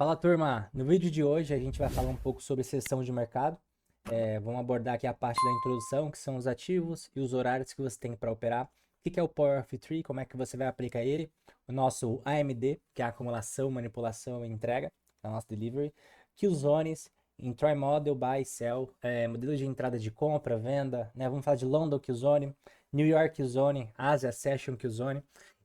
Fala, turma! No vídeo de hoje a gente vai falar um pouco sobre sessão de mercado. Vamos abordar aqui a parte da introdução, que são os ativos e os horários que você tem para operar. O que é o Power of Three, como é que você vai aplicar ele. O nosso AMD, que é a acumulação, manipulação e entrega, é o nosso delivery. Killzones, Entry Model, Buy, Sell, modelo de entrada de compra, venda, né? Vamos falar de London Killzone, New York Killzone, Asia Session Killzone.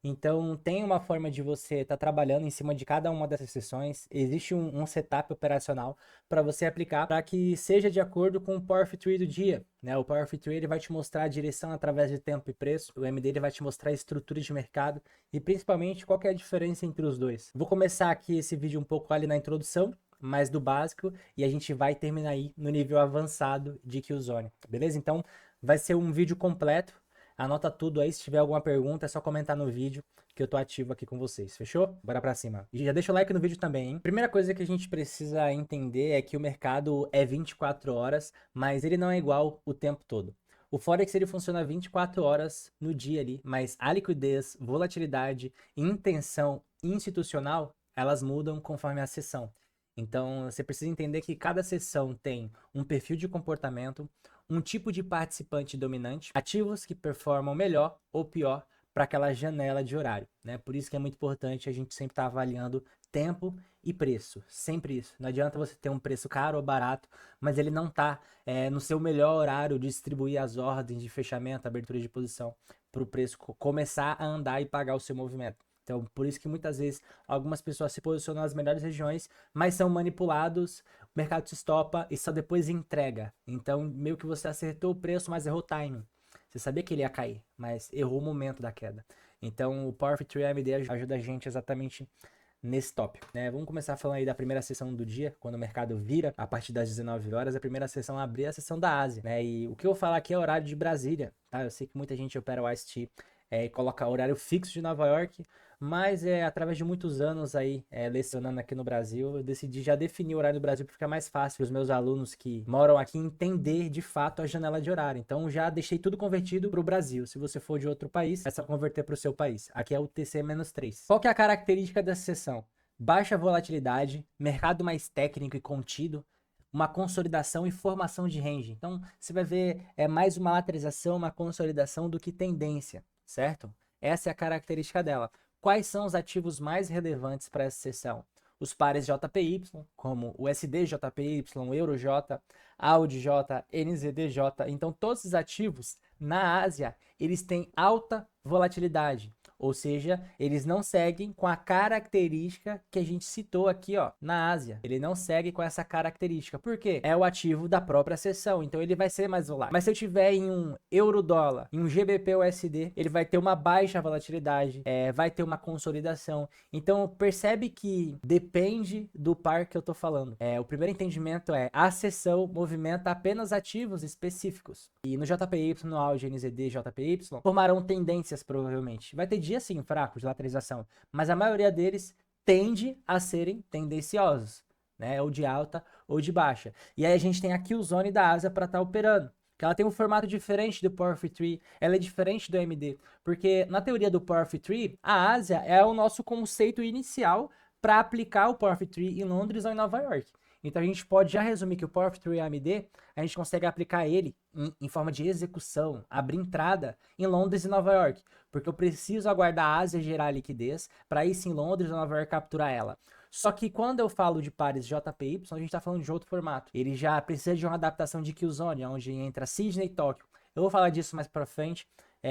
Então, tem uma forma de você estar trabalhando em cima de cada uma dessas sessões. Existe um setup operacional para você aplicar para que seja de acordo com o Power of Tree do dia. Né? O Power of Tree ele vai te mostrar a direção através de tempo e preço. O MD ele vai te mostrar a estrutura de mercado e principalmente qual que é a diferença entre os dois. Vou começar aqui esse vídeo um pouco ali na introdução, mais do básico, e a gente vai terminar aí no nível avançado de Killzone. Beleza? Então, vai ser um vídeo completo. Anota tudo aí, se tiver alguma pergunta é só comentar no vídeo que eu tô ativo aqui com vocês, fechou? Bora pra cima. E já deixa o like no vídeo também, hein? Primeira coisa que a gente precisa entender é que o mercado é 24 horas, mas ele não é igual o tempo todo. O Forex ele funciona 24 horas no dia ali, mas a liquidez, volatilidade e intenção institucional, elas mudam conforme a sessão. Então, você precisa entender que cada sessão tem um perfil de comportamento, um tipo de participante dominante, ativos que performam melhor ou pior para aquela janela de horário, né? Por isso que é muito importante a gente sempre estar avaliando tempo e preço, sempre isso. Não adianta você ter um preço caro ou barato, mas ele não está no seu melhor horário de distribuir as ordens de fechamento, abertura de posição, para o preço começar a andar e pagar o seu movimento. Então, por isso que muitas vezes algumas pessoas se posicionam nas melhores regiões, mas são manipulados, o mercado se estopa e só depois entrega. Então, meio que você acertou o preço, mas errou o timing. Você sabia que ele ia cair, mas errou o momento da queda. Então, o Power of Tree AMD ajuda a gente exatamente nesse tópico, né? Vamos começar falando aí da primeira sessão do dia, quando o mercado vira, a partir das 19 horas, a primeira sessão abrir a sessão da Ásia, né? E o que eu vou falar aqui é horário de Brasília, tá? Eu sei que muita gente opera o ICT e coloca horário fixo de Nova York, mas através de muitos anos aí lecionando aqui no Brasil, eu decidi já definir o horário do Brasil para ficar mais fácil para os meus alunos que moram aqui entender de fato a janela de horário. Então já deixei tudo convertido para o Brasil. Se você for de outro país, é só converter para o seu país. Aqui é o TC-3. Qual que é a característica dessa sessão? Baixa volatilidade, mercado mais técnico e contido, uma consolidação e formação de range. Então, você vai ver mais uma lateralização, uma consolidação do que tendência, certo? Essa é a característica dela. Quais são os ativos mais relevantes para essa sessão? Os pares JPY, como o USD-JPY, EURO-J, AUD-J, NZD-J. Então, todos esses ativos na Ásia, eles têm alta volatilidade. Ou seja, eles não seguem com a característica que a gente citou aqui, ó, na Ásia. Ele não segue com essa característica. Por quê? É o ativo da própria sessão, então ele vai ser mais volátil. Mas se eu tiver em um euro-dólar, em um GBP-USD, ele vai ter uma baixa volatilidade, vai ter uma consolidação. Então percebe que depende do par que eu tô falando. O primeiro entendimento é a sessão movimenta apenas ativos específicos. E no JPY, no AUD, NZD, JPY, formarão tendências provavelmente. Vai ter dia sim fraco de lateralização, mas a maioria deles tende a serem tendenciosos, né? Ou de alta ou de baixa. E aí a gente tem a Killzone da Ásia para estar operando. Que ela tem um formato diferente do Power of Tree, ela é diferente do AMD, porque na teoria do Power of Tree, a Ásia é o nosso conceito inicial para aplicar o Power of Tree em Londres ou em Nova York. Então a gente pode já resumir que o Power of Tree AMD, a gente consegue aplicar ele em forma de execução, abrir entrada em Londres e Nova York, porque eu preciso aguardar a Ásia gerar liquidez para ir sim Londres ou Nova York capturar ela. Só que quando eu falo de pares JPY, a gente está falando de outro formato. Ele já precisa de uma adaptação de Killzone, onde entra Sydney e Tóquio. Eu vou falar disso mais para frente,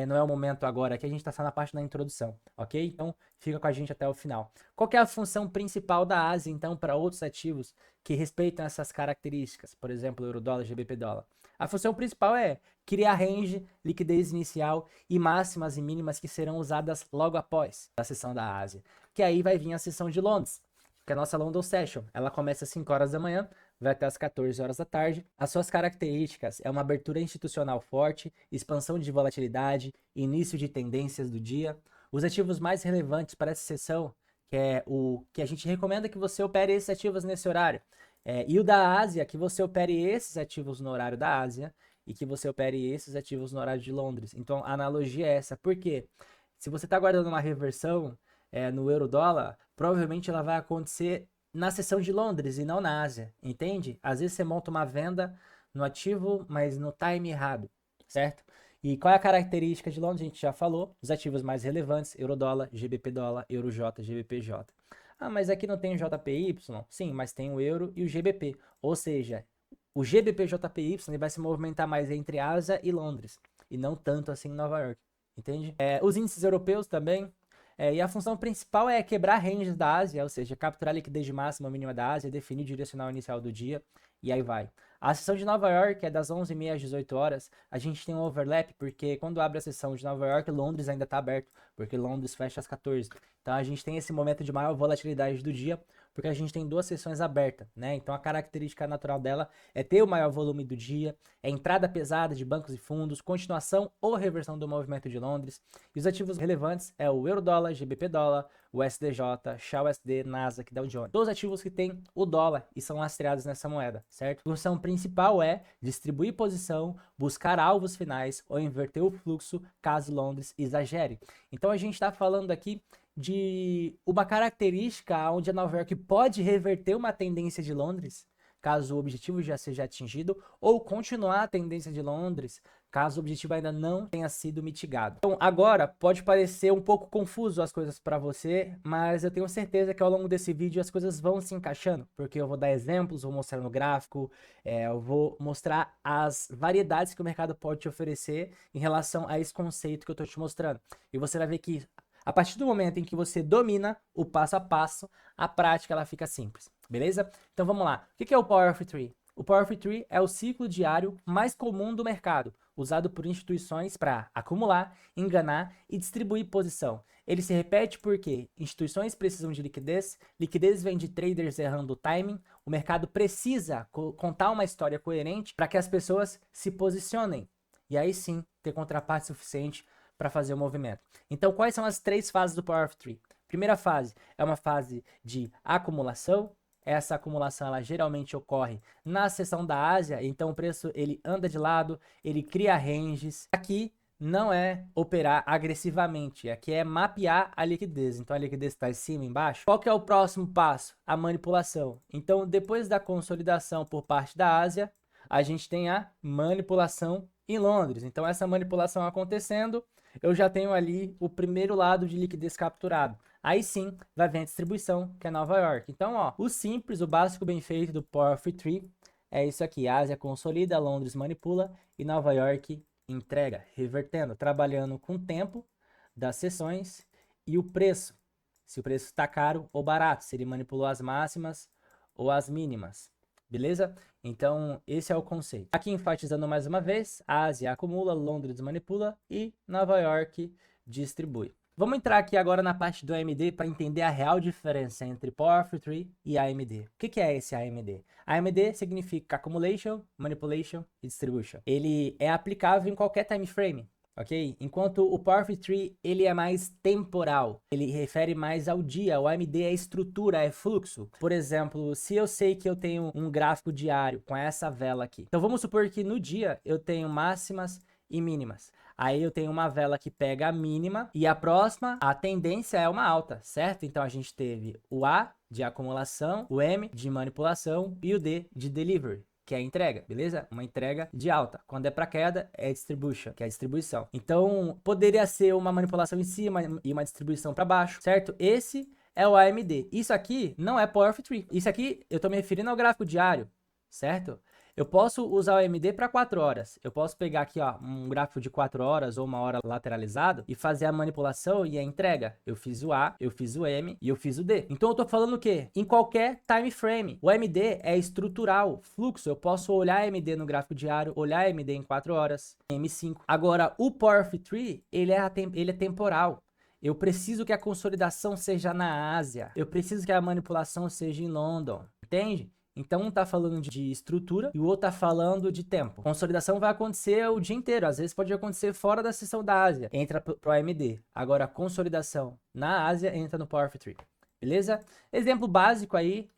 não é o momento agora, que a gente está só na parte da introdução, ok? Então fica com a gente até o final. Qual que é a função principal da Ásia, então, para outros ativos que respeitam essas características? Por exemplo, Eurodólar, GBP dólar. A função principal é criar range, liquidez inicial e máximas e mínimas que serão usadas logo após a sessão da Ásia. Que aí vai vir a sessão de Londres, que é a nossa London Session. Ela começa às 5 horas da manhã, vai até às 14 horas da tarde. As suas características é uma abertura institucional forte, expansão de volatilidade, início de tendências do dia. Os ativos mais relevantes para essa sessão, que é o que a gente recomenda que você opere esses ativos nesse horário. E o da Ásia, que você opere esses ativos no horário da Ásia e que você opere esses ativos no horário de Londres. Então a analogia é essa. Por quê? Se você está guardando uma reversão no euro dólar, provavelmente ela vai acontecer na seção de Londres e não na Ásia, entende? Às vezes você monta uma venda no ativo, mas no time errado, certo? E qual é a característica de Londres? A gente já falou, os ativos mais relevantes, Eurodólar, GBP dólar, EuroJ, GBPJ. Ah, mas aqui não tem o JPY? Sim, mas tem o Euro e o GBP, ou seja, o GBPJPY ele vai se movimentar mais entre Ásia e Londres, e não tanto assim em Nova York, entende? Os índices europeus também, e a função principal é quebrar ranges da Ásia, ou seja, capturar a liquidez de máxima ou mínima da Ásia, definir o direcional inicial do dia, e aí vai. A sessão de Nova York é das 11h30 às 18 horas. A gente tem um overlap, porque quando abre a sessão de Nova York, Londres ainda está aberto, porque Londres fecha às 14. Então a gente tem esse momento de maior volatilidade do dia, porque a gente tem duas sessões abertas, né? Então a característica natural dela é ter o maior volume do dia, é entrada pesada de bancos e fundos, continuação ou reversão do movimento de Londres. E os ativos relevantes é o Eurodólar, GBP dólar, o SDJ, XAUSD, Nasdaq, Dow Jones. Todos os ativos que têm o dólar e são lastreados nessa moeda, certo? A função principal é distribuir posição, buscar alvos finais ou inverter o fluxo caso Londres exagere. Então a gente está falando aqui de uma característica onde a Nova York pode reverter uma tendência de Londres, caso o objetivo já seja atingido, ou continuar a tendência de Londres, caso o objetivo ainda não tenha sido mitigado. Então, agora, pode parecer um pouco confuso as coisas para você, mas eu tenho certeza que ao longo desse vídeo as coisas vão se encaixando, porque eu vou dar exemplos, vou mostrar no gráfico, eu vou mostrar as variedades que o mercado pode te oferecer em relação a esse conceito que eu estou te mostrando. E você vai ver que a partir do momento em que você domina o passo a passo, a prática ela fica simples, beleza? Então vamos lá. O que é o Power of Three? O Power of Three é o ciclo diário mais comum do mercado, usado por instituições para acumular, enganar e distribuir posição. Ele se repete porque instituições precisam de liquidez, liquidez vem de traders errando o timing, o mercado precisa contar uma história coerente para que as pessoas se posicionem. E aí sim, ter contraparte suficiente para fazer o movimento. Então, quais são as três fases do Power of Three? Primeira fase é uma fase de acumulação. Essa acumulação ela geralmente ocorre na seção da Ásia, então o preço ele anda de lado, ele cria ranges. Aqui não é operar agressivamente, aqui é mapear a liquidez. Então a liquidez está em cima, embaixo. Qual que é o próximo passo? A manipulação. Então depois da consolidação por parte da Ásia, a gente tem a manipulação em Londres. Então essa manipulação acontecendo, eu já tenho ali o primeiro lado de liquidez capturado. Aí sim, vai vir a distribuição, que é Nova York. Então, ó, o simples, o básico bem feito do Power of Three é isso aqui. Ásia consolida, Londres manipula e Nova York entrega, revertendo, trabalhando com o tempo das sessões e o preço. Se o preço está caro ou barato, se ele manipulou as máximas ou as mínimas. Beleza? Então, esse é o conceito. Aqui enfatizando mais uma vez, Ásia acumula, Londres manipula e Nova York distribui. Vamos entrar aqui agora na parte do AMD para entender a real diferença entre Power of Three e AMD. O que é esse AMD? AMD significa Accumulation, Manipulation e Distribution. Ele é aplicável em qualquer time frame. Ok? Enquanto o Power of Three, ele é mais temporal, ele refere mais ao dia, o AMD é estrutura, é fluxo. Por exemplo, se eu sei que eu tenho um gráfico diário com essa vela aqui, então vamos supor que no dia eu tenho máximas e mínimas. Aí eu tenho uma vela que pega a mínima e a próxima, a tendência é uma alta, certo? Então a gente teve o A de acumulação, o M de manipulação e o D de delivery, que é a entrega, beleza? Uma entrega de alta. Quando é para queda, é distribution, que é a distribuição. Então, poderia ser uma manipulação em cima e uma distribuição para baixo, certo? Esse é o AMD. Isso aqui não é Power of Three. Isso aqui, eu tô me referindo ao gráfico diário, certo? Eu posso usar o AMD para 4 horas. Eu posso pegar aqui, ó, um gráfico de 4 horas ou uma hora lateralizado e fazer a manipulação e a entrega. Eu fiz o A, eu fiz o M e eu fiz o D. Então eu tô falando o quê? Em qualquer time frame. O AMD é estrutural, fluxo. Eu posso olhar AMD no gráfico diário, olhar AMD em 4 horas, M5. Agora, o Power of Three, ele é temporal. Eu preciso que a consolidação seja na Ásia. Eu preciso que a manipulação seja em London. Entende? Então um tá falando de estrutura e o outro tá falando de tempo. Consolidação vai acontecer o dia inteiro, às vezes pode acontecer fora da seção da Ásia, entra pro AMD. Agora a consolidação na Ásia entra no Power of Three. Beleza? Exemplo básico aí,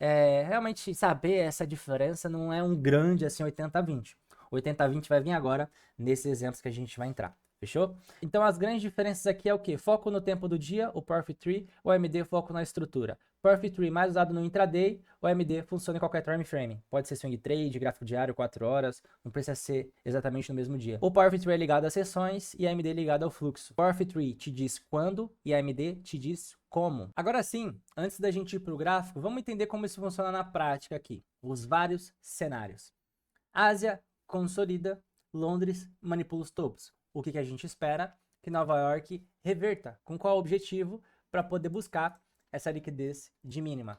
realmente saber essa diferença não é um grande assim 80-20. 80-20 vai vir agora nesses exemplos que a gente vai entrar. Fechou? Então as grandes diferenças aqui é o que? Foco no tempo do dia, o Power Tree, o AMD foco na estrutura. Power Tree mais usado no intraday, o AMD funciona em qualquer time frame. Pode ser swing trade, gráfico diário, 4 horas, não precisa ser exatamente no mesmo dia. O Power Tree é ligado às sessões e a AMD é ligado ao fluxo. O Power Tree te diz quando e a AMD te diz como. Agora sim, antes da gente ir para o gráfico, vamos entender como isso funciona na prática aqui. Os vários cenários. Ásia consolida, Londres manipula os topos. O que a gente espera? Que Nova York reverta. Com qual objetivo? Para poder buscar essa liquidez de mínima.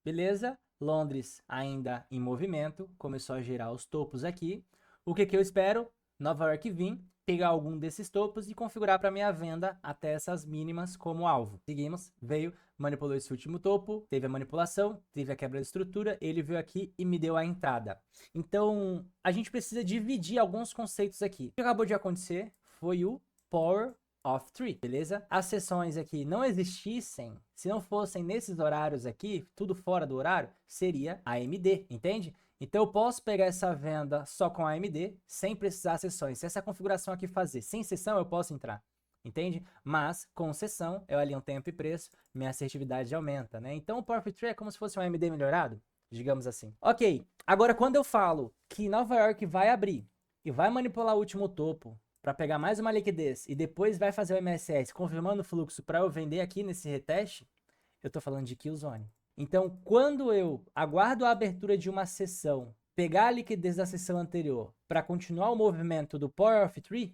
Beleza? Londres ainda em movimento, começou a gerar os topos aqui. O que eu espero? Nova York vir, pegar algum desses topos e configurar para minha venda até essas mínimas como alvo. Seguimos, veio, manipulou esse último topo, teve a manipulação, teve a quebra de estrutura, ele veio aqui e me deu a entrada. Então, a gente precisa dividir alguns conceitos aqui. O que acabou de acontecer foi o Power of 3, beleza? As sessões aqui não existissem, se não fossem nesses horários aqui, tudo fora do horário, seria AMD, entende? Então eu posso pegar essa venda só com AMD, sem precisar sessões. Se essa configuração aqui fazer sem sessão, eu posso entrar, entende? Mas com sessão, eu alinho tempo e preço, minha assertividade aumenta, né? Então o Power of 3 é como se fosse um AMD melhorado, digamos assim. Ok, agora quando eu falo que Nova York vai abrir e vai manipular o último topo, para pegar mais uma liquidez e depois vai fazer o MSS confirmando o fluxo para eu vender aqui nesse reteste, eu estou falando de kill zone. Então, quando eu aguardo a abertura de uma sessão, pegar a liquidez da sessão anterior para continuar o movimento do Power of 3,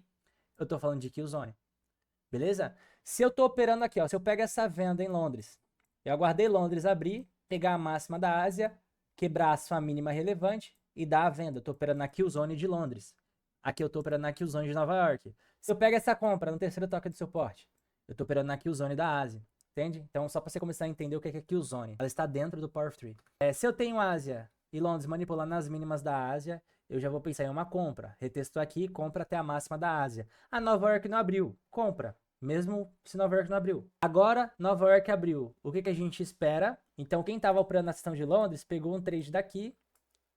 eu estou falando de kill zone. Beleza? Se eu estou operando aqui, ó, se eu pego essa venda em Londres, eu aguardei Londres abrir, pegar a máxima da Ásia, quebrar a sua mínima relevante e dar a venda. Eu estou operando na kill zone de Londres. Aqui eu estou operando na Killzone de Nova York. Se eu pego essa compra no terceiro toque de suporte, eu estou operando na Killzone da Ásia. Entende? Então, só para você começar a entender o que é Killzone. Ela está dentro do Power of 3. Se eu tenho Ásia e Londres manipulando as mínimas da Ásia, eu já vou pensar em uma compra. Retesto aqui, compra até a máxima da Ásia. A Nova York não abriu. Compra. Mesmo se Nova York não abriu. Agora, Nova York abriu. O que a gente espera? Então, quem estava operando na sessão de Londres, pegou um trade daqui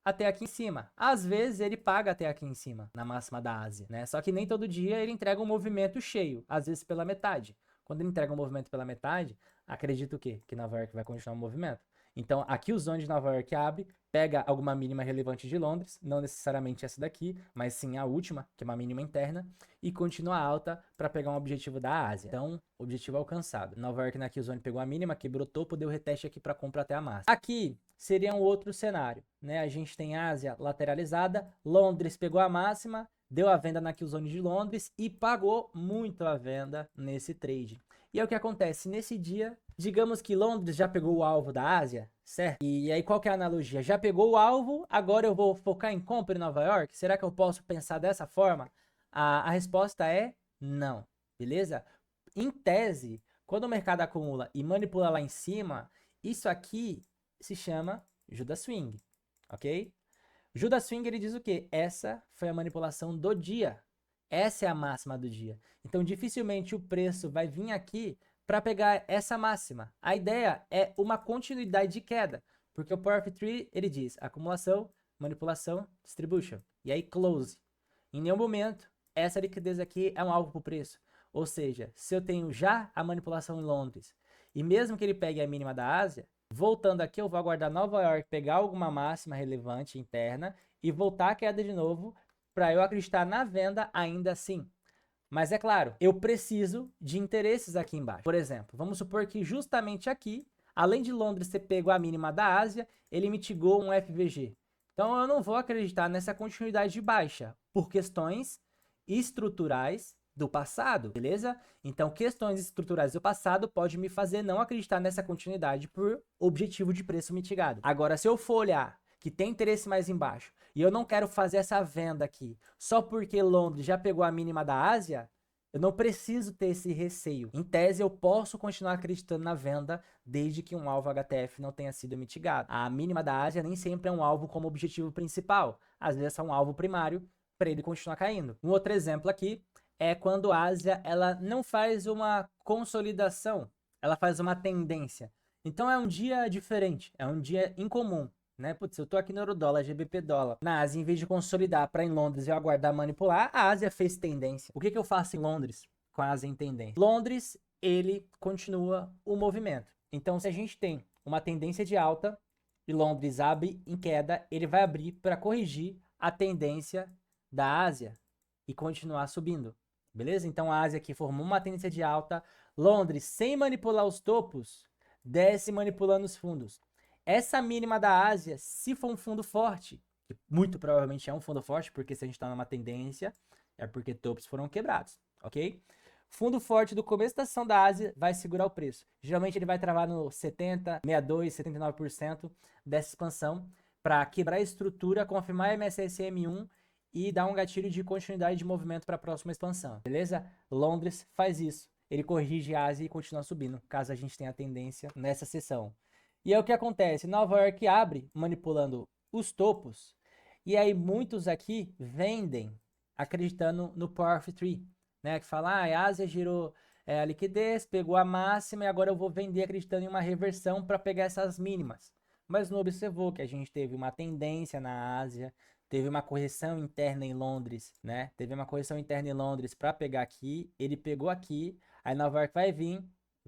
até aqui em cima. Às vezes ele paga até aqui em cima, na máxima da Ásia, né? Só que nem todo dia ele entrega um movimento cheio, às vezes pela metade. Quando ele entrega um movimento pela metade, acredito o quê? Que Nova York vai continuar o movimento. Então, aqui o zone de Nova York abre, pega alguma mínima relevante de Londres, não necessariamente essa daqui, mas sim a última, que é uma mínima interna, e continua alta para pegar um objetivo da Ásia. Então, objetivo alcançado. Nova York na kill zone pegou a mínima, quebrou topo, deu reteste aqui para compra até a máxima. Aqui seria um outro cenário, né? A gente tem Ásia lateralizada, Londres pegou a máxima, deu a venda na kill zone de Londres e pagou muito a venda nesse trade. E é o que acontece nesse dia. Digamos que Londres já pegou o alvo da Ásia, certo? E aí qual que é a analogia? Já pegou o alvo, agora eu vou focar em compra em Nova York? Será que eu posso pensar dessa forma? A resposta é não, beleza? Em tese, quando o mercado acumula e manipula lá em cima, isso aqui se chama Judas Swing, ok? Judas Swing ele diz o quê? Essa foi a manipulação do dia. Essa é a máxima do dia. Então, dificilmente o preço vai vir aqui para pegar essa máxima. A ideia é uma continuidade de queda, porque o Power of 3 ele diz acumulação, manipulação, distribution. E aí close. Em nenhum momento, essa liquidez aqui é um alvo para o preço. Ou seja, se eu tenho já a manipulação em Londres, e mesmo que ele pegue a mínima da Ásia, voltando aqui eu vou aguardar Nova York pegar alguma máxima relevante interna e voltar a queda de novo, para eu acreditar na venda ainda assim. Mas é claro, eu preciso de interesses aqui embaixo. Por exemplo, vamos supor que justamente aqui, além de Londres ter pego a mínima da Ásia, ele mitigou um FVG. Então eu não vou acreditar nessa continuidade de baixa, por questões estruturais do passado, beleza? Então questões estruturais do passado pode me fazer não acreditar nessa continuidade por objetivo de preço mitigado. Agora, se eu for olhar que tem interesse mais embaixo, e eu não quero fazer essa venda aqui só porque Londres já pegou a mínima da Ásia, eu não preciso ter esse receio. Em tese, eu posso continuar acreditando na venda desde que um alvo HTF não tenha sido mitigado. A mínima da Ásia nem sempre é um alvo como objetivo principal. Às vezes é um alvo primário para ele continuar caindo. Um outro exemplo aqui é quando a Ásia ela não faz uma consolidação, ela faz uma tendência. Então é um dia diferente, é um dia incomum. né? Putz, eu tô aqui no Eurodólar, GBP dólar. Na Ásia, em vez de consolidar para em Londres eu aguardar manipular, a Ásia fez tendência. O que que eu faço em Londres com a Ásia em tendência? Londres, ele continua o movimento. Então, se a gente tem uma tendência de alta e Londres abre em queda, ele vai abrir para corrigir a tendência da Ásia e continuar subindo. Beleza? Então a Ásia aqui formou uma tendência de alta. Londres, sem manipular os topos, desce manipulando os fundos. Essa mínima da Ásia, se for um fundo forte, que muito provavelmente é um fundo forte, porque se a gente está numa tendência, é porque topos foram quebrados, ok? Fundo forte do começo da sessão da Ásia vai segurar o preço. Geralmente ele vai travar no 70, 62, 79% dessa expansão para quebrar a estrutura, confirmar MSCI M1 e dar um gatilho de continuidade de movimento para a próxima expansão, beleza? Londres faz isso. Ele corrige a Ásia e continua subindo, caso a gente tenha tendência nessa sessão. E é o que acontece, Nova York abre manipulando os topos, e aí muitos aqui vendem acreditando no Power of Three, né? Que fala, a Ásia girou a liquidez, pegou a máxima e agora eu vou vender acreditando em uma reversão para pegar essas mínimas. Mas não observou que a gente teve uma tendência na Ásia, teve uma correção interna em Londres, né? Teve uma correção interna em Londres para pegar aqui, ele pegou aqui, aí Nova York vai vir,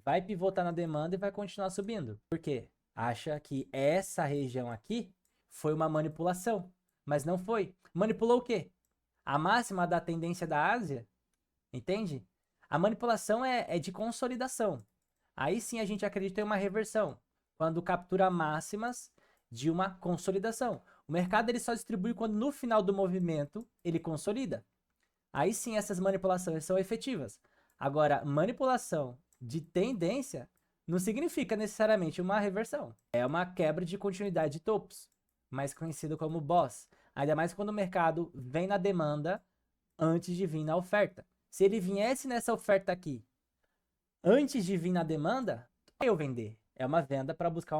vai pivotar na demanda e vai continuar subindo. Por quê? Acha que essa região aqui foi uma manipulação, mas não foi. Manipulou o quê? A máxima da tendência da Ásia, entende? A manipulação é de consolidação. Aí sim a gente acredita em uma reversão, quando captura máximas de uma consolidação. O mercado ele só distribui quando no final do movimento ele consolida. Aí sim essas manipulações são efetivas. Agora, manipulação de tendência não significa necessariamente uma reversão. É uma quebra de continuidade de topos, mais conhecido como BOS. Ainda mais quando o mercado vem na demanda antes de vir na oferta. Se ele viesse nessa oferta aqui, antes de vir na demanda, eu vender. É uma venda para buscar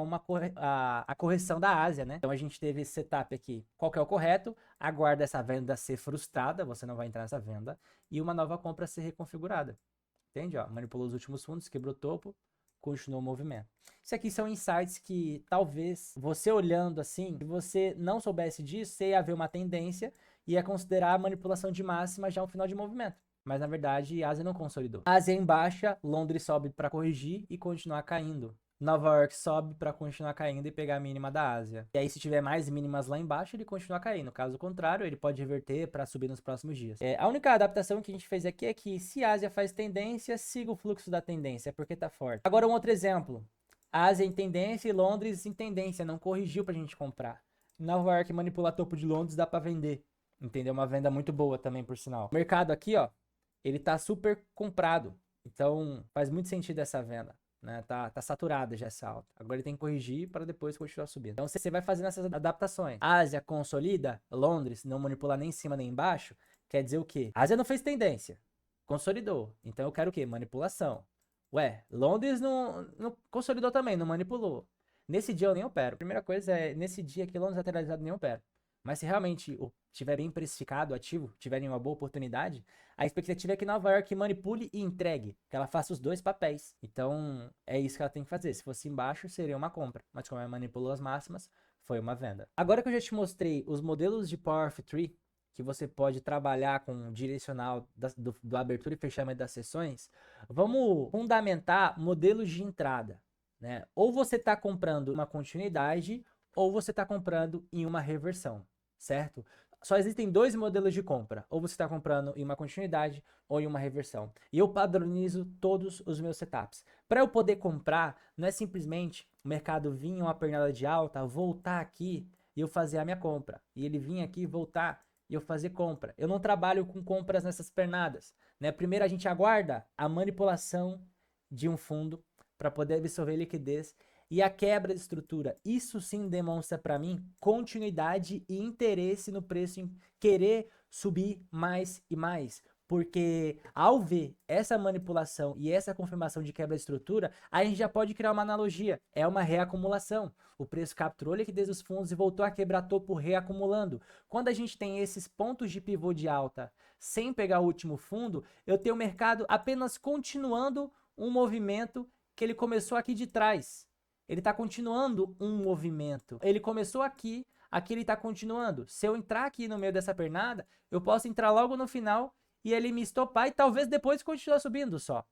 a correção da Ásia, né? Então a gente teve esse setup aqui. Qual que é o correto? Aguarda essa venda ser frustrada, você não vai entrar nessa venda, e uma nova compra ser reconfigurada. Entende? Ó, manipulou os últimos fundos, quebrou o topo, continuou o movimento. Isso aqui são insights que talvez você olhando assim, se você não soubesse disso, você ia ver uma tendência e ia considerar a manipulação de máxima já um final de movimento. Mas na verdade, a Ásia não consolidou. A Ásia em baixa, Londres sobe para corrigir e continuar caindo. Nova York sobe para continuar caindo e pegar a mínima da Ásia. E aí, se tiver mais mínimas lá embaixo, ele continua caindo. Caso contrário, ele pode reverter para subir nos próximos dias. A única adaptação que a gente fez aqui é que se a Ásia faz tendência, siga o fluxo da tendência, porque tá forte. Agora, um outro exemplo. Ásia em tendência e Londres em tendência, não corrigiu pra gente comprar. Nova York manipula topo de Londres, dá para vender. Entendeu? Uma venda muito boa também, por sinal. O mercado aqui, ó, ele tá super comprado. Então, faz muito sentido essa venda. Né? Tá saturada já essa alta. Agora ele tem que corrigir para depois continuar subindo. Então você vai fazendo essas adaptações. Ásia consolida, Londres não manipular nem em cima nem embaixo, quer dizer o quê? Ásia não fez tendência, consolidou. Então eu quero o quê? Manipulação. Ué, Londres não consolidou também, não manipulou. Nesse dia eu nem opero. Primeira coisa é, nesse dia que Londres lateralizado nem opero. Mas se realmente tiver bem precificado o ativo, tiverem uma boa oportunidade, a expectativa é que Nova York manipule e entregue, que ela faça os dois papéis. Então, é isso que ela tem que fazer. Se fosse embaixo, seria uma compra. Mas como ela manipulou as máximas, foi uma venda. Agora que eu já te mostrei os modelos de Power of Three, que você pode trabalhar com direcional do abertura e fechamento das sessões, vamos fundamentar modelos de entrada. Né? Ou você está comprando uma continuidade, ou você está comprando em uma reversão. Certo? Só existem dois modelos de compra. Ou você está comprando em uma continuidade ou em uma reversão. E eu padronizo todos os meus setups. Para eu poder comprar, não é simplesmente o mercado vir em uma pernada de alta, voltar aqui e eu fazer a minha compra. E ele vir aqui, voltar e eu fazer compra. Eu não trabalho com compras nessas pernadas. Né? Primeiro a gente aguarda a manipulação de um fundo para poder absorver liquidez e a quebra de estrutura. Isso sim demonstra para mim continuidade e interesse no preço em querer subir mais e mais. Porque ao ver essa manipulação e essa confirmação de quebra de estrutura, a gente já pode criar uma analogia. É uma reacumulação. O preço capturou a liquidez dos fundos e voltou a quebrar topo reacumulando. Quando a gente tem esses pontos de pivô de alta sem pegar o último fundo, eu tenho o mercado apenas continuando um movimento que ele começou aqui de trás. Ele está continuando um movimento. Ele começou aqui, aqui ele está continuando. Se eu entrar aqui no meio dessa pernada, eu posso entrar logo no final e ele me estopar e talvez depois continuar subindo só.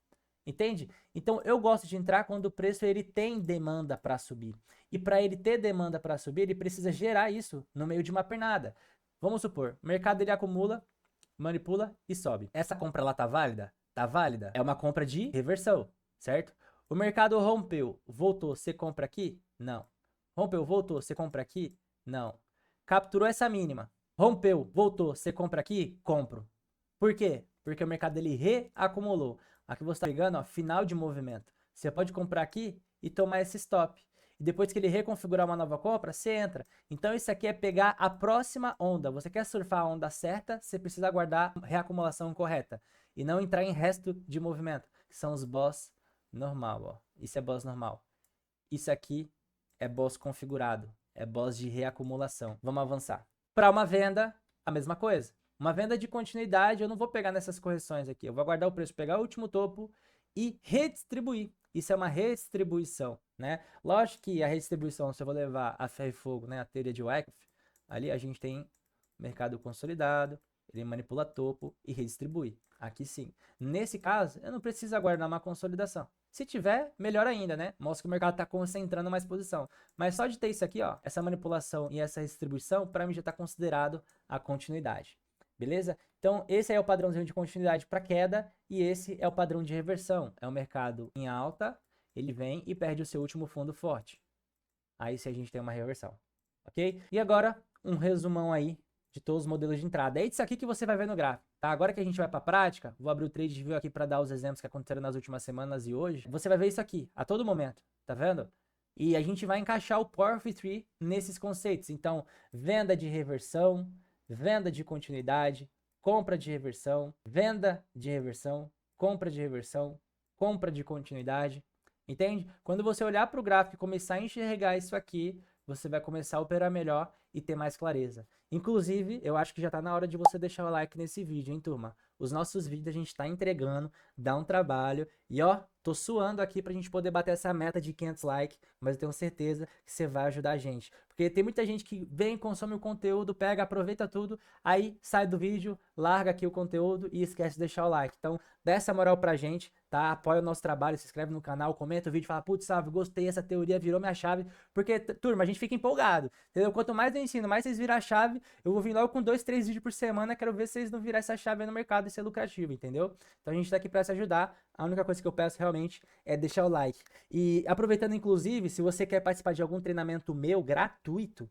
Entende? Então eu gosto de entrar quando o preço ele tem demanda para subir. E para ele ter demanda para subir, ele precisa gerar isso no meio de uma pernada. Vamos supor, o mercado ele acumula, manipula e sobe. Essa compra lá tá válida? Tá válida. É uma compra de reversão, certo? O mercado rompeu, voltou, você compra aqui? Não. Rompeu, voltou, você compra aqui? Não. Capturou essa mínima. Rompeu, voltou, você compra aqui? Compro. Por quê? Porque o mercado ele reacumulou. Aqui você está pegando, ó, final de movimento. Você pode comprar aqui e tomar esse stop. E depois que ele reconfigurar uma nova compra, você entra. Então isso aqui é pegar a próxima onda. Você quer surfar a onda certa, você precisa aguardar a reacumulação correta. E não entrar em resto de movimento, que são os boss normal, ó. Isso é boss normal. Isso aqui é boss configurado. É boss de reacumulação. Vamos avançar. Para uma venda, a mesma coisa. Uma venda de continuidade, eu não vou pegar nessas correções aqui. Eu vou aguardar o preço pegar o último topo e redistribuir. Isso é uma redistribuição, né? Lógico que a redistribuição, se eu vou levar a ferro e fogo, né, a teoria de Wyckoff, ali a gente tem mercado consolidado, ele manipula topo e redistribui. Aqui sim. Nesse caso, eu não preciso aguardar uma consolidação. Se tiver, melhor ainda, né? Mostra que o mercado está concentrando mais posição. Mas só de ter isso aqui, ó, essa manipulação e essa distribuição, para mim já está considerado a continuidade. Beleza? Então, esse aí é o padrãozinho de continuidade para queda e esse é o padrão de reversão. É o mercado em alta, ele vem e perde o seu último fundo forte. Aí sim a gente tem uma reversão. Ok? E agora, um resumão aí de todos os modelos de entrada. É isso aqui que você vai ver no gráfico, tá? Agora que a gente vai para a prática, vou abrir o trade view aqui para dar os exemplos que aconteceram nas últimas semanas e hoje. Você vai ver isso aqui a todo momento, tá vendo? E a gente vai encaixar o Power of Three nesses conceitos. Então, venda de reversão, venda de continuidade, compra de reversão, venda de reversão, compra de reversão, compra de continuidade. Entende? Quando você olhar para o gráfico e começar a enxergar isso aqui, você vai começar a operar melhor e ter mais clareza. Inclusive, eu acho que já está na hora de você deixar o like nesse vídeo, hein, turma? Os nossos vídeos a gente está entregando, dá um trabalho e ó, tô suando aqui pra gente poder bater essa meta de 500 likes, mas eu tenho certeza que você vai ajudar a gente. Porque tem muita gente que vem, consome o conteúdo, pega, aproveita tudo, aí sai do vídeo, larga aqui o conteúdo e esquece de deixar o like. Então, dá essa moral pra gente, tá? Apoia o nosso trabalho, se inscreve no canal, comenta o vídeo, fala, putz, salve, gostei, essa teoria virou minha chave. Porque, turma, a gente fica empolgado, entendeu? Quanto mais eu ensino, mais vocês viram a chave, eu vou vir logo com 2, 3 vídeos por semana, quero ver se vocês não virar essa chave aí no mercado e ser lucrativo, entendeu? Então a gente tá aqui pra se ajudar. A única coisa que eu peço realmente é deixar o like. E aproveitando, inclusive, se você quer participar de algum treinamento meu gratuito,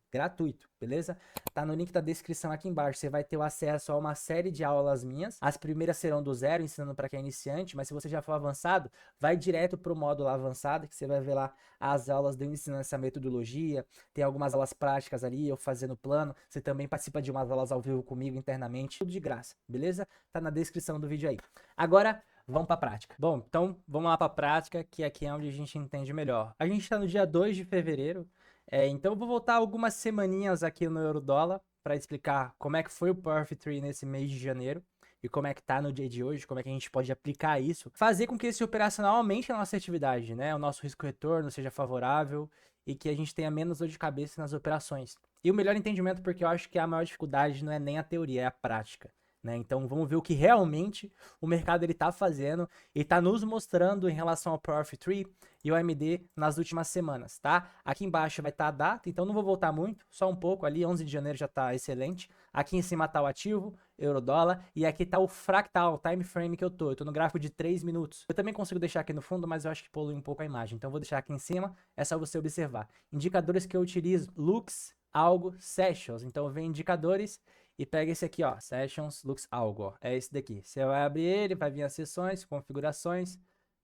beleza? Tá no link da descrição aqui embaixo. Você vai ter o acesso a uma série de aulas minhas. As primeiras serão do zero, ensinando para quem é iniciante, mas se você já for avançado, vai direto pro módulo avançado, que você vai ver lá as aulas de eu ensinando essa metodologia. Tem algumas aulas práticas ali, eu fazendo plano. Você também participa de umas aulas ao vivo comigo internamente, tudo de graça, beleza? Tá na descrição do vídeo aí. Agora, vamos para a prática. Bom, então vamos lá para a prática, que aqui é onde a gente entende melhor. A gente está no dia 2 de fevereiro, então eu vou voltar algumas semaninhas aqui no Eurodólar para explicar como é que foi o Power of Three nesse mês de janeiro e como é que tá no dia de hoje, como é que a gente pode aplicar isso, fazer com que esse operacional aumente a nossa atividade, né? O nosso risco-retorno seja favorável e que a gente tenha menos dor de cabeça nas operações. E o melhor entendimento, porque eu acho que a maior dificuldade não é nem a teoria, é a prática. Né? Então vamos ver o que realmente o mercado ele está fazendo e está nos mostrando em relação ao Power of Three e o AMD nas últimas semanas, tá? Aqui embaixo vai estar a data, então não vou voltar muito, só um pouco ali, 11 de janeiro já está excelente. Aqui em cima está o ativo, euro-dólar, e aqui está o fractal, o time frame que eu tô no gráfico de 3 minutos. Eu também consigo deixar aqui no fundo, mas eu acho que polui um pouco a imagem, então vou deixar aqui em cima, é só você observar. Indicadores que eu utilizo, Lux, Algo, Sessions, então vem indicadores e pega esse aqui, ó, Sessions, Lux, Algo, ó, é esse daqui. Você vai abrir ele, vai vir as sessões, configurações,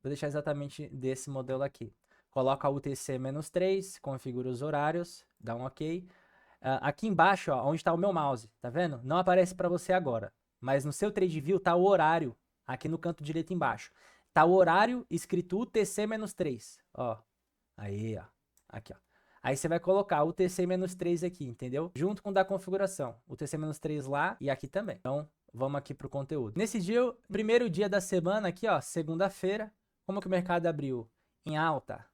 vou deixar exatamente desse modelo aqui. Coloca o UTC-3, configura os horários, dá um OK. Aqui embaixo, ó, onde está o meu mouse, tá vendo? Não aparece para você agora, mas no seu TradeView tá o horário, aqui no canto direito embaixo. Tá o horário escrito UTC-3, ó, aí, ó, aqui, ó. Aí você vai colocar o TC-3 aqui, entendeu? Junto com o da configuração. O TC-3 lá e aqui também. Então, vamos aqui para o conteúdo. Nesse dia, primeiro dia da semana aqui, ó, segunda-feira, como que o mercado abriu? Em alta.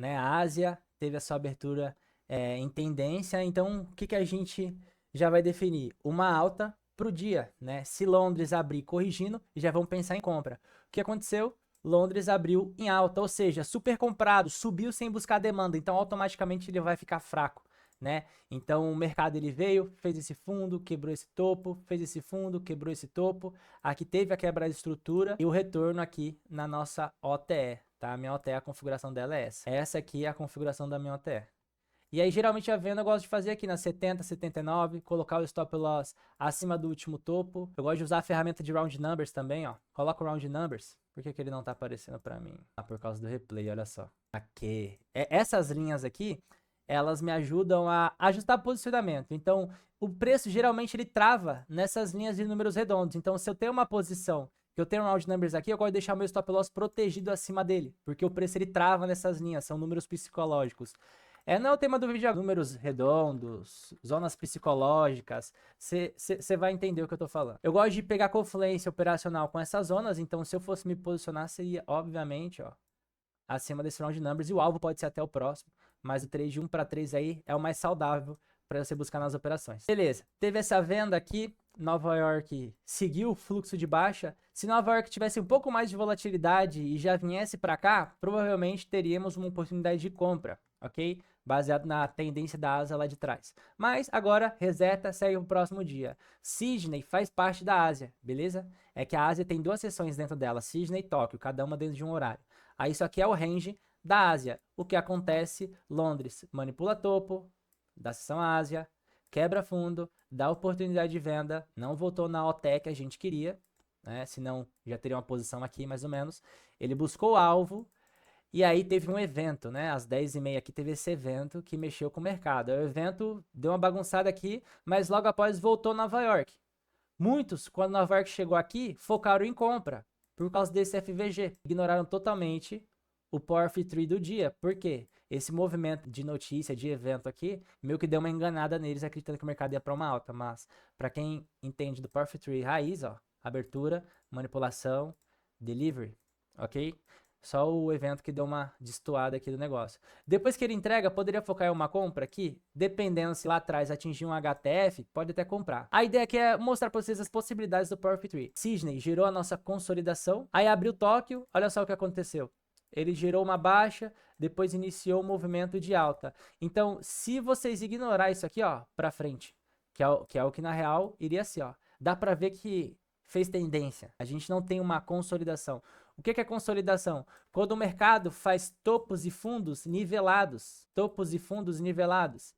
né? A Ásia teve a sua abertura em tendência, então o que, que a gente já vai definir? Uma alta para o dia, né? Se Londres abrir corrigindo, já vão pensar em compra. O que aconteceu? Londres abriu em alta, ou seja, super comprado, subiu sem buscar demanda, então automaticamente ele vai ficar fraco, né? Então o mercado ele veio, fez esse fundo, quebrou esse topo, fez esse fundo, quebrou esse topo. Aqui teve a quebra de estrutura e o retorno aqui na nossa OTE, tá? A minha OTE, a configuração dela é essa. Essa aqui é a configuração da minha OTE. E aí, geralmente, a venda eu gosto de fazer aqui na 70, 79, colocar o stop loss acima do último topo. Eu gosto de usar a ferramenta de round numbers também, ó. Coloca o round numbers. Por que que ele não tá aparecendo pra mim? Ah, por causa do replay, olha só. Aqui. Essas linhas aqui, elas me ajudam a ajustar posicionamento. Então, o preço, geralmente, ele trava nessas linhas de números redondos. Então, se eu tenho uma posição que eu tenho um round numbers aqui, eu gosto de deixar o meu stop loss protegido acima dele. Porque o preço, ele trava nessas linhas. São números psicológicos. Não é o tema do vídeo, números redondos, zonas psicológicas, você vai entender o que eu tô falando. Eu gosto de pegar confluência operacional com essas zonas, então se eu fosse me posicionar, seria, obviamente, ó, acima desse round numbers, e o alvo pode ser até o próximo, mas o trade de 1 para 3 aí é o mais saudável para você buscar nas operações. Beleza, teve essa venda aqui, Nova York seguiu o fluxo de baixa. Se Nova York tivesse um pouco mais de volatilidade e já viesse para cá, provavelmente teríamos uma oportunidade de compra, ok? Baseado na tendência da Ásia lá de trás. Mas agora reseta, segue o próximo dia. Sydney faz parte da Ásia, beleza? É que a Ásia tem duas seções dentro dela, Sydney e Tóquio, cada uma dentro de um horário. Aí isso aqui é o range da Ásia. O que acontece? Londres manipula topo da seção Ásia, quebra fundo, dá oportunidade de venda, não voltou na OTE que a gente queria, né? Senão já teria uma posição aqui mais ou menos. Ele buscou o alvo. E aí teve um evento, né? Às 10h30 aqui teve esse evento que mexeu com o mercado. O evento deu uma bagunçada aqui, mas logo após voltou Nova York. Muitos, quando Nova York chegou aqui, focaram em compra por causa desse FVG. Ignoraram totalmente o Power Tree do dia. Por quê? Esse movimento de notícia, de evento aqui, meio que deu uma enganada neles, acreditando que o mercado ia para uma alta. Mas, para quem entende do Power Tree raiz, ó, abertura, manipulação, delivery, ok? Só o evento que deu uma destoada aqui do negócio. Depois que ele entrega, poderia focar em uma compra aqui? Dependendo se lá atrás atingir um HTF, pode até comprar. A ideia aqui é mostrar para vocês as possibilidades do Power Tree. Sydney gerou a nossa consolidação, aí abriu Tóquio, olha só o que aconteceu. Ele gerou uma baixa, depois iniciou o movimento de alta. Então, se vocês ignorar isso aqui, ó, para frente, que é o que na real iria ser, ó, dá para ver que fez tendência. A gente não tem uma consolidação. O que é consolidação? Quando o mercado faz topos e fundos nivelados,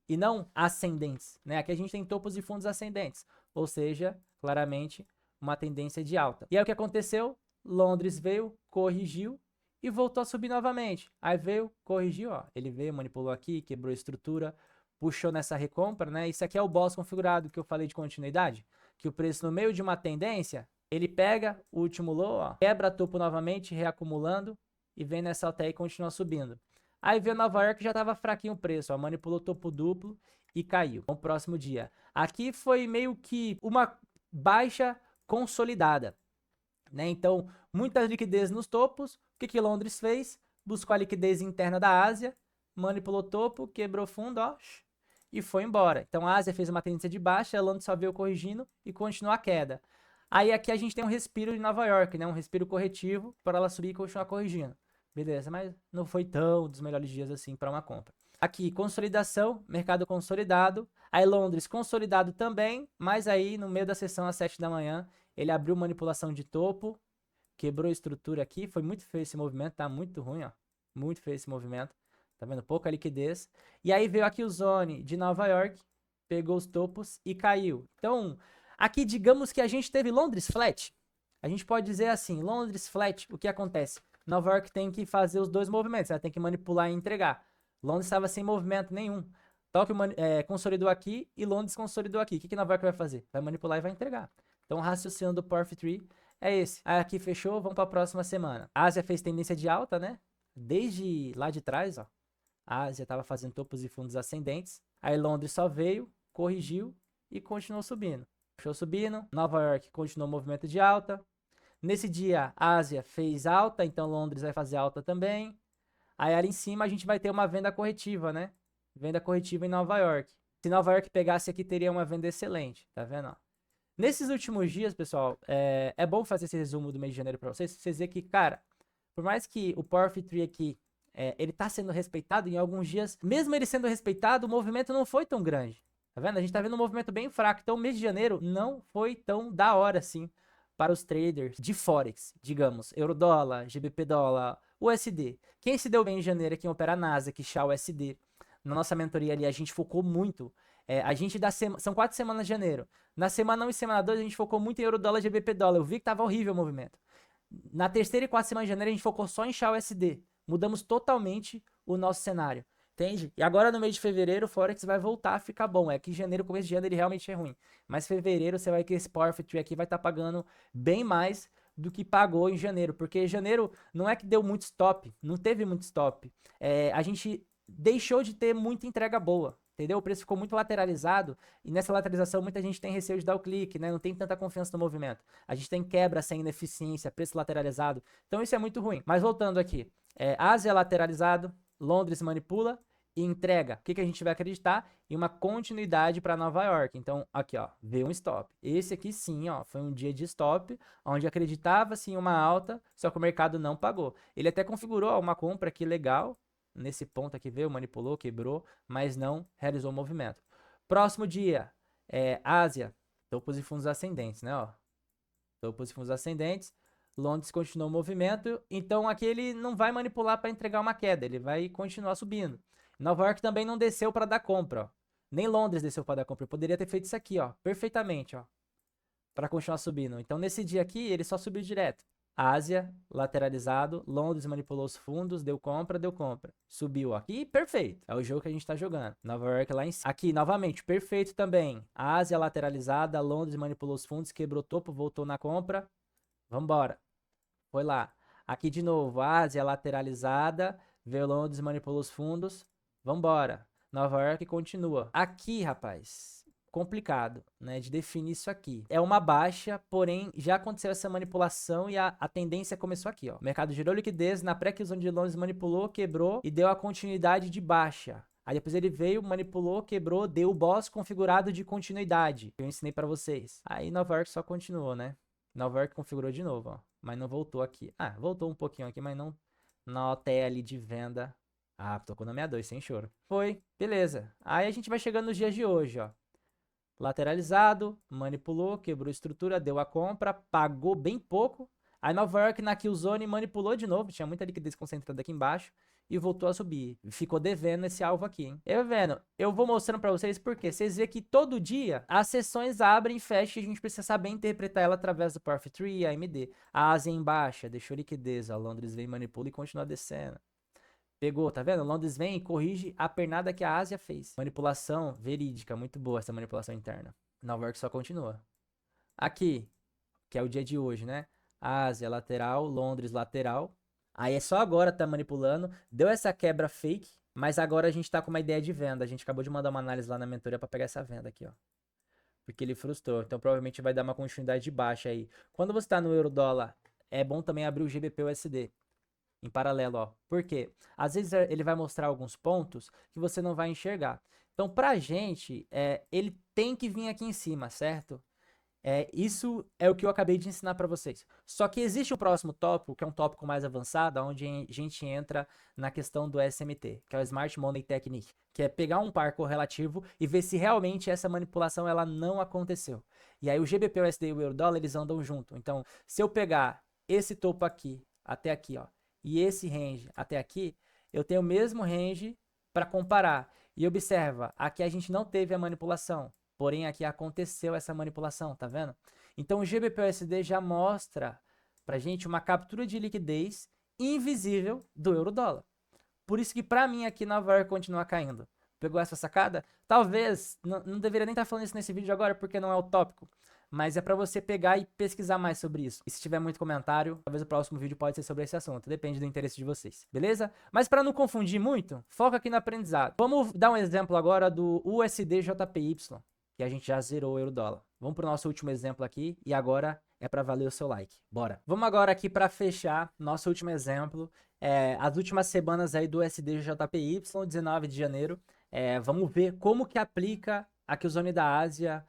e não ascendentes, né? Aqui a gente tem topos e fundos ascendentes, ou seja, claramente uma tendência de alta. E aí o que aconteceu? Londres veio, corrigiu e voltou a subir novamente. Aí veio, corrigiu, ó, ele veio, manipulou aqui, quebrou a estrutura, puxou nessa recompra, né? Isso aqui é o boss configurado que eu falei de continuidade, que o preço no meio de uma tendência, ele pega o último low, ó, quebra topo novamente, reacumulando, e vem nessa alta aí e continua subindo. Aí veio Nova York, já estava fraquinho o preço, ó, manipulou topo duplo e caiu. No próximo dia. Aqui foi meio que uma baixa consolidada, né? Então, muita liquidez nos topos. O que Londres fez? Buscou a liquidez interna da Ásia, manipulou topo, quebrou fundo, ó, e foi embora. Então, a Ásia fez uma tendência de baixa, a Londres só veio corrigindo e continuou a queda. Aí aqui a gente tem um respiro de Nova York, né? Um respiro corretivo para ela subir e continuar corrigindo. Beleza, mas não foi tão dos melhores dias assim para uma compra. Aqui, consolidação, mercado consolidado. Aí Londres consolidado também, mas aí no meio da sessão às 7 da manhã, ele abriu manipulação de topo, quebrou a estrutura aqui. Foi muito feio esse movimento, tá muito ruim, ó. Muito feio esse movimento. Tá vendo? Pouca liquidez. E aí veio aqui o Zone de Nova York, pegou os topos e caiu. Então, aqui, digamos que a gente teve Londres flat. A gente pode dizer assim, Londres flat, o que acontece? Nova York tem que fazer os dois movimentos, ela tem que manipular e entregar. Londres estava sem movimento nenhum. Tóquio consolidou aqui e Londres consolidou aqui. O que Nova York vai fazer? Vai manipular e vai entregar. Então o raciocínio do Power Tree é esse. Aí aqui fechou, vamos para a próxima semana. A Ásia fez tendência de alta, né? Desde lá de trás, ó. A Ásia estava fazendo topos e fundos ascendentes. Aí Londres só veio, corrigiu e continuou subindo. Fechou subindo. Nova York continuou o movimento de alta. Nesse dia, a Ásia fez alta, então Londres vai fazer alta também. Aí ali em cima a gente vai ter uma venda corretiva, né? Venda corretiva em Nova York. Se Nova York pegasse aqui, teria uma venda excelente, tá vendo? Ó? Nesses últimos dias, pessoal, é bom fazer esse resumo do mês de janeiro pra vocês verem que, cara, por mais que o Power of Three aqui, ele tá sendo respeitado em alguns dias, mesmo ele sendo respeitado, o movimento não foi tão grande. Tá vendo? A gente tá vendo um movimento bem fraco. Então, o mês de janeiro não foi tão da hora assim para os traders de Forex, digamos, Eurodólar, GBP dólar, USD. Quem se deu bem em janeiro é quem opera Nasdaq, SHA, USD. Na nossa mentoria ali, a gente focou muito. A gente são 4 semanas de janeiro. Na semana 1 e semana 2, a gente focou muito em Eurodólar, GBP dólar. Eu vi que tava horrível o movimento. Na terceira e quarta semana de janeiro, a gente focou só em SHA, USD. Mudamos totalmente o nosso cenário. Entende? E agora no mês de fevereiro o Forex vai voltar a ficar bom. É que janeiro, começo de ano, ele realmente é ruim. Mas fevereiro você vai ver que esse Power of Three aqui vai estar pagando bem mais do que pagou em janeiro. Porque janeiro não é que deu muito stop. Não teve muito stop. A gente deixou de ter muita entrega boa. Entendeu? O preço ficou muito lateralizado. E nessa lateralização muita gente tem receio de dar o clique, né? Não tem tanta confiança no movimento. A gente tem quebra sem ineficiência, preço lateralizado. Então isso é muito ruim. Mas voltando aqui. Ásia lateralizado. Londres manipula e entrega. O que a gente vai acreditar? Em uma continuidade para Nova York. Então, aqui, ó, veio um stop. Esse aqui sim, ó, foi um dia de stop, onde acreditava-se em uma alta, só que o mercado não pagou. Ele até configurou ó, uma compra aqui legal, nesse ponto aqui veio, manipulou, quebrou, mas não realizou o movimento. Próximo dia, Ásia, topos e fundos ascendentes, né, ó. Topos e fundos ascendentes. Londres continuou o movimento, então aqui ele não vai manipular para entregar uma queda, ele vai continuar subindo. Nova York também não desceu para dar compra, ó. Nem Londres desceu para dar compra. Eu poderia ter feito isso aqui, ó, perfeitamente, ó, para continuar subindo. Então nesse dia aqui ele só subiu direto. Ásia, lateralizado, Londres manipulou os fundos, deu compra, subiu aqui, perfeito, é o jogo que a gente tá jogando. Nova York lá em cima, aqui novamente, perfeito também, Ásia lateralizada, Londres manipulou os fundos, quebrou topo, voltou na compra, vambora, foi lá. Aqui de novo, Ásia lateralizada, veio Londres manipulou os fundos, vambora. Nova York continua. Aqui, rapaz, complicado, né, de definir isso aqui. É uma baixa, porém já aconteceu essa manipulação e a tendência começou aqui, ó. O mercado gerou liquidez, na pré que o zona de Londres manipulou, quebrou e deu a continuidade de baixa. Aí depois ele veio, manipulou, quebrou, deu o boss configurado de continuidade, que eu ensinei pra vocês. Aí Nova York só continuou, né? Nova York configurou de novo, ó. Mas não voltou aqui. Ah, voltou um pouquinho aqui, mas não na OTL de venda. Ah, tocou na 62, sem choro. Foi, beleza. Aí a gente vai chegando nos dias de hoje, ó. Lateralizado, manipulou, quebrou estrutura, deu a compra, pagou bem pouco. Aí Nova York na Killzone manipulou de novo, tinha muita liquidez concentrada aqui embaixo e voltou a subir. Ficou devendo esse alvo aqui, hein? Eu vou mostrando pra vocês porque vocês vê que todo dia as sessões abrem e fecham e a gente precisa saber interpretar ela através do Power of Three, AMD. A Ásia em baixa, deixou liquidez, a Londres vem, manipula e continua descendo. Pegou, tá vendo? Londres vem e corrige a pernada que a Ásia fez. Manipulação verídica, muito boa essa manipulação interna. Nova York só continua. Aqui, que é o dia de hoje, né? Ásia lateral, Londres lateral. Aí é só agora tá manipulando. Deu essa quebra fake, mas agora a gente tá com uma ideia de venda. A gente acabou de mandar uma análise lá na mentoria pra pegar essa venda aqui, ó. Porque ele frustrou. Então provavelmente vai dar uma continuidade de baixa aí. Quando você tá no euro-dólar, é bom também abrir o GBP-USD. Em paralelo, ó. Por quê? Às vezes ele vai mostrar alguns pontos que você não vai enxergar. Então, pra gente, ele tem que vir aqui em cima, certo? Isso é o que eu acabei de ensinar para vocês. Só que existe o próximo tópico, que é um tópico mais avançado, onde a gente entra na questão do SMT, que é o Smart Money Technique, que é pegar um par correlativo e ver se realmente essa manipulação ela não aconteceu. E aí o GBP, o USD e o Eurodólar, eles andam junto. Então, se eu pegar esse topo aqui, até aqui, ó, e esse range até aqui, eu tenho o mesmo range para comparar. E observa, aqui a gente não teve a manipulação, porém aqui aconteceu essa manipulação, tá vendo? Então o GBP-USD já mostra pra gente uma captura de liquidez invisível do euro-dólar. Por isso que pra mim aqui Nova York continua caindo. Pegou essa sacada? Talvez, não deveria nem estar falando isso nesse vídeo agora porque não é o tópico. Mas é para você pegar e pesquisar mais sobre isso. E se tiver muito comentário, talvez o próximo vídeo pode ser sobre esse assunto. Depende do interesse de vocês, beleza? Mas para não confundir muito, foca aqui no aprendizado. Vamos dar um exemplo agora do USD-JPY, que a gente já zerou o euro-dólar. Vamos para o nosso último exemplo aqui e agora é para valer o seu like. Bora! Vamos agora aqui para fechar nosso último exemplo. as últimas semanas aí do USD/JPY, 19 de janeiro. Vamos ver como que aplica a Qzone da Ásia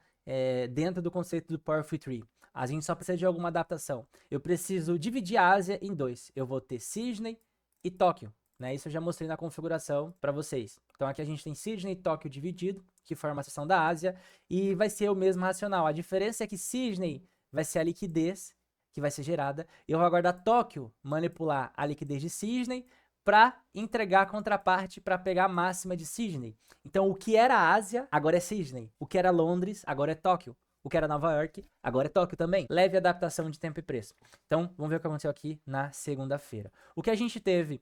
dentro do conceito do Power of Three. A gente só precisa de alguma adaptação. Eu preciso dividir a Ásia em dois. Eu vou ter Sydney e Tóquio, né? Isso eu já mostrei na configuração para vocês. Então aqui a gente tem Sydney e Tóquio dividido, que forma a seção da Ásia, e vai ser o mesmo racional. A diferença é que Sydney vai ser a liquidez que vai ser gerada, e eu vou aguardar Tóquio manipular a liquidez de Sydney para entregar a contraparte para pegar a máxima de Sydney. Então o que era Ásia, agora é Sydney. O que era Londres, agora é Tóquio. O que era Nova York, agora é Tóquio também. Leve adaptação de tempo e preço. Então, vamos ver o que aconteceu aqui na segunda-feira. O que a gente teve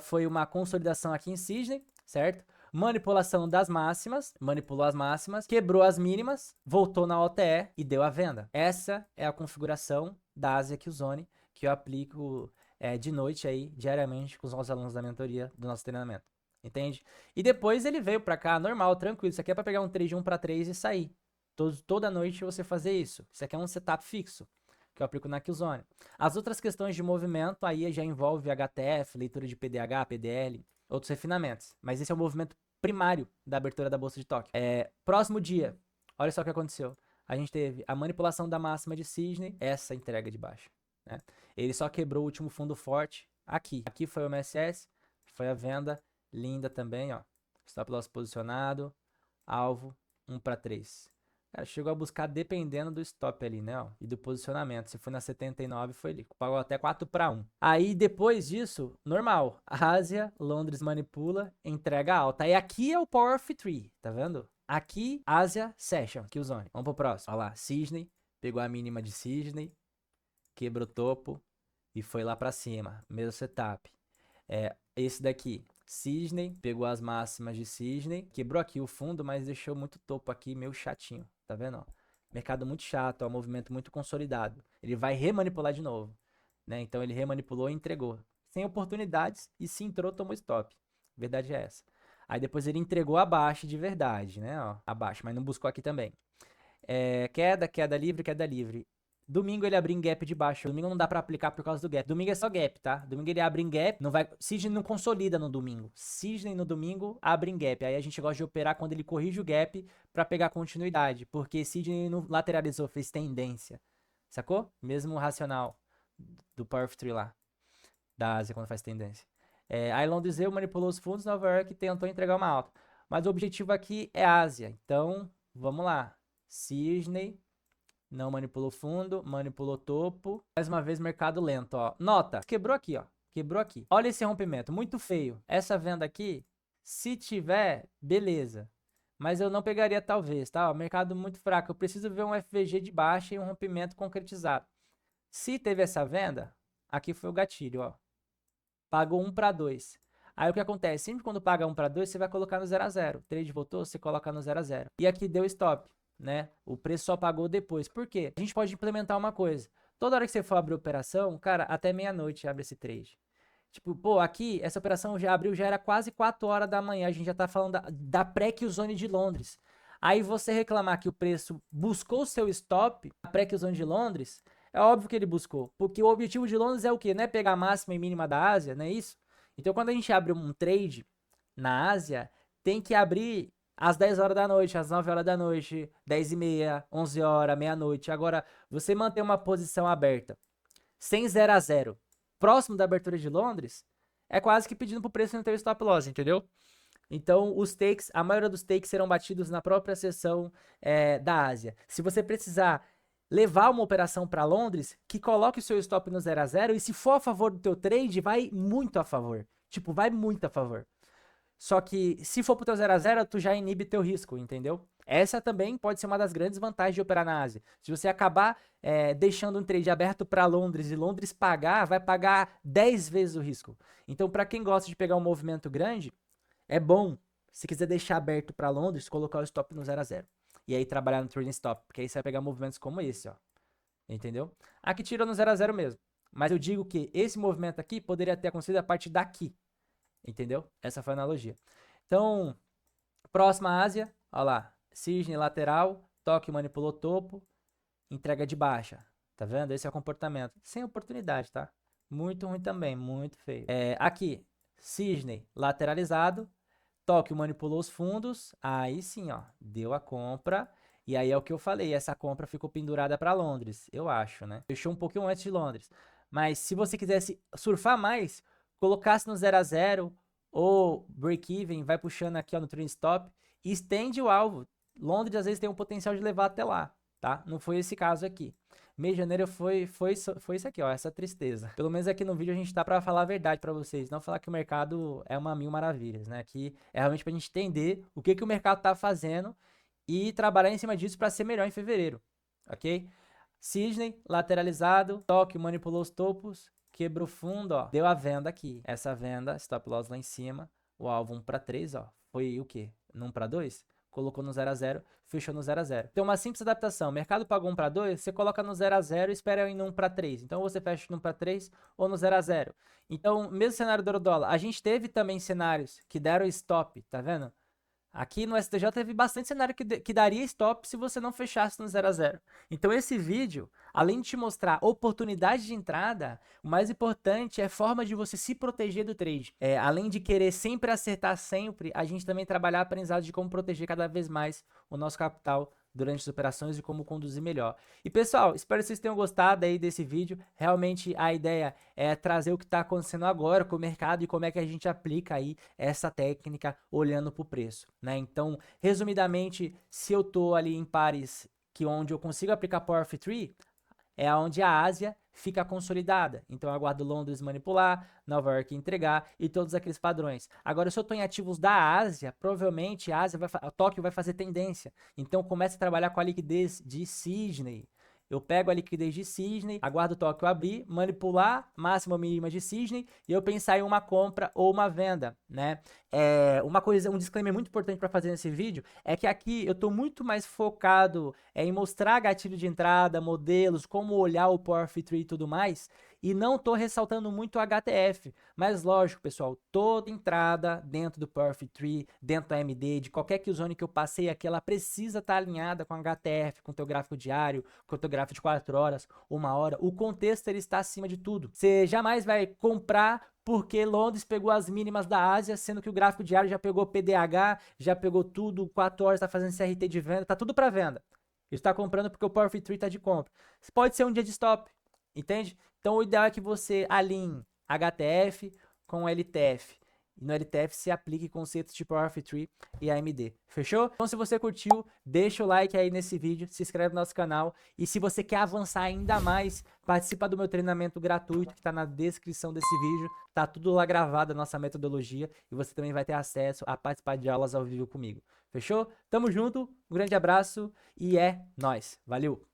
foi uma consolidação aqui em Sydney, certo? Manipulação das máximas, manipulou as máximas, quebrou as mínimas, voltou na OTE e deu a venda. Essa é a configuração da Asia Qzone que eu aplico de noite aí, diariamente, com os nossos alunos da mentoria do nosso treinamento. Entende? E depois ele veio para cá, normal, tranquilo. Isso aqui é para pegar um trade de 1 para 3 e sair. Toda noite você fazer isso. Isso aqui é um setup fixo que eu aplico na Qzone. As outras questões de movimento aí já envolve HTF, leitura de PDH, PDL, outros refinamentos. Mas esse é o movimento primário da abertura da Bolsa de Tóquio. Próximo dia, olha só o que aconteceu. A gente teve a manipulação da máxima de Sydney, essa entrega de baixa, né? Ele só quebrou o último fundo forte aqui. Aqui foi o MSS, foi a venda linda também, ó. Stop loss posicionado, alvo 1 para 3. Cara, chegou a buscar dependendo do stop ali, né? Ó, e do posicionamento. Se foi na 79, foi ali. Pagou até 4 para 1. Aí, depois disso, normal. Ásia, Londres manipula, entrega alta. Aí aqui é o Power of Three, tá vendo? Aqui, Ásia, Session, Qzone. Vamos pro próximo. Olha lá, Sydney. Pegou a mínima de Sydney. Quebrou o topo. E foi lá para cima. Mesmo setup. Esse daqui. Sydney, pegou as máximas de Sydney, quebrou aqui o fundo, mas deixou muito topo aqui, meio chatinho, tá vendo? Ó? Mercado muito chato, ó, movimento muito consolidado. Ele vai remanipular de novo, né? Então ele remanipulou e entregou. Sem oportunidades, e se entrou, tomou stop. Verdade é essa. Aí depois ele entregou abaixo de verdade, né? Ó, abaixo, mas não buscou aqui também. Queda livre. Domingo ele abre em gap de baixo. Domingo não dá pra aplicar por causa do gap. Domingo é só gap, tá? Domingo ele abre em gap, não vai... Sydney não consolida no domingo. Sydney no domingo abre em gap. Aí a gente gosta de operar quando ele corrige o gap pra pegar continuidade. Porque Sydney não lateralizou, fez tendência. Sacou? Mesmo racional do Power of Three lá. Da Ásia quando faz tendência. Aí Londres manipulou os fundos, Nova York tentou entregar uma alta. Mas o objetivo aqui é Ásia. Então, vamos lá. Sydney... Não manipulou fundo, manipulou topo. Mais uma vez, mercado lento, ó. Nota, quebrou aqui, ó. Quebrou aqui. Olha esse rompimento, muito feio. Essa venda aqui, se tiver, beleza. Mas eu não pegaria talvez, tá? Ó, mercado muito fraco. Eu preciso ver um FVG de baixa e um rompimento concretizado. Se teve essa venda, aqui foi o gatilho, ó. Pagou 1 para 2. Aí o que acontece? Sempre quando paga 1 para 2, você vai colocar no 0 a 0. O trade voltou, você coloca no 0 a 0. E aqui deu stop, né? O preço só pagou depois. Por quê? A gente pode implementar uma coisa. Toda hora que você for abrir operação, cara, até meia-noite abre esse trade. Tipo, pô, aqui, essa operação já abriu, já era quase 4 horas da manhã. A gente já tá falando da pré-Qzone de Londres. Aí você reclamar que o preço buscou o seu stop, a pré-Qzone de Londres, é óbvio que ele buscou. Porque o objetivo de Londres é o quê? Não é pegar a máxima e mínima da Ásia, não é isso? Então, quando a gente abre um trade na Ásia, tem que abrir às 10 horas da noite, às 9 horas da noite, 10 e meia, 11 horas, meia-noite. Agora, você manter uma posição aberta, sem 0 a 0, próximo da abertura de Londres, é quase que pedindo pro preço não ter o stop loss, entendeu? Então, os takes, a maioria dos takes serão batidos na própria seção da Ásia. Se você precisar levar uma operação para Londres, que coloque o seu stop no 0 a 0 e se for a favor do teu trade, vai muito a favor. Tipo, vai muito a favor. Só que se for pro teu 0 a 0, tu já inibe teu risco, entendeu? Essa também pode ser uma das grandes vantagens de operar na Ásia. Se você acabar deixando um trade aberto para Londres e Londres pagar, vai pagar 10 vezes o risco. Então, para quem gosta de pegar um movimento grande, é bom, se quiser deixar aberto para Londres, colocar o stop no 0 a 0. E aí trabalhar no trading stop, porque aí você vai pegar movimentos como esse, ó. Entendeu? Aqui tirou no 0 a 0 mesmo. Mas eu digo que esse movimento aqui poderia ter acontecido a partir daqui. Entendeu? Essa foi a analogia. Então, próxima Ásia, ó lá. Sydney lateral, Tóquio manipulou topo, entrega de baixa. Tá vendo? Esse é o comportamento. Sem oportunidade, tá? Muito ruim também, muito feio. Aqui, Cisne lateralizado, Tóquio manipulou os fundos, aí sim, ó, deu a compra. E aí é o que eu falei, essa compra ficou pendurada para Londres, eu acho, né? Fechou um pouquinho antes de Londres. Mas se você quisesse surfar mais, colocasse no 0 a 0 ou break-even, vai puxando aqui ó, no trend stop e estende o alvo. Londres às vezes tem um potencial de levar até lá, tá? Não foi esse caso aqui. Mês de janeiro foi isso aqui, ó, essa tristeza. Pelo menos aqui no vídeo a gente tá pra falar a verdade pra vocês, não falar que o mercado é uma mil maravilhas, né? Aqui é realmente pra gente entender o que o mercado tá fazendo e trabalhar em cima disso pra ser melhor em fevereiro, ok? Cisne, lateralizado, Tóquio manipulou os topos, quebrou fundo, ó, deu a venda aqui. Essa venda, stop loss lá em cima, o alvo 1 para 3, ó, foi o quê? No 1 para 2? Colocou no 0 a 0, fechou no 0 a 0. Tem uma simples adaptação. O mercado pagou 1 para 2, você coloca no 0 a 0 e espera ir no 1 para 3. Então você fecha no 1 para 3 ou no 0 a 0. Então, mesmo cenário do euro-dólar, a gente teve também cenários que deram stop, tá vendo? Aqui no STJ teve bastante cenário que daria stop se você não fechasse no 0 a 0. Então esse vídeo, além de te mostrar oportunidade de entrada, o mais importante é a forma de você se proteger do trade. Além de querer sempre acertar sempre, a gente também trabalhar aprendizado de como proteger cada vez mais o nosso capital durante as operações e como conduzir melhor. E pessoal, espero que vocês tenham gostado aí desse vídeo. Realmente a ideia é trazer o que está acontecendo agora com o mercado e como é que a gente aplica aí essa técnica olhando para o preço, né? Então, resumidamente, se eu tô ali em pares que onde eu consigo aplicar Power of Three, é onde a Ásia fica consolidada. Então eu aguardo Londres manipular, Nova York entregar e todos aqueles padrões. Agora, se eu estou em ativos da Ásia, provavelmente a Tóquio vai fazer tendência. Então comece a trabalhar com a liquidez de Sydney. Eu pego a liquidez de Sydney, aguardo o Tóquio abrir, manipular, máxima ou mínima de Sydney, e eu pensar em uma compra ou uma venda, né? Um disclaimer muito importante para fazer nesse vídeo é que aqui eu estou muito mais focado em mostrar gatilho de entrada, modelos, como olhar o Power of Three e tudo mais, e não estou ressaltando muito o HTF. Mas lógico, pessoal, toda entrada dentro do Power of Three, dentro da AMD, de qualquer Killzone que eu passei aqui, ela precisa estar alinhada com HTF, com o teu gráfico diário, com o teu gráfico de 4 horas, 1 hora. O contexto ele está acima de tudo. Você jamais vai comprar porque Londres pegou as mínimas da Ásia, sendo que o gráfico diário já pegou PDH, já pegou tudo, 4 horas está fazendo CRT de venda, tá tudo para venda. Está comprando porque o Power of Three está de compra. Pode ser um dia de stop, entende? Então o ideal é que você alinhe HTF com LTF. E no LTF se aplique conceitos de Power of Three e AMD. Fechou? Então se você curtiu, deixa o like aí nesse vídeo, se inscreve no nosso canal. E se você quer avançar ainda mais, participa do meu treinamento gratuito que está na descrição desse vídeo. Tá tudo lá gravado, a nossa metodologia. E você também vai ter acesso a participar de aulas ao vivo comigo. Fechou? Tamo junto, um grande abraço e é nóis. Valeu!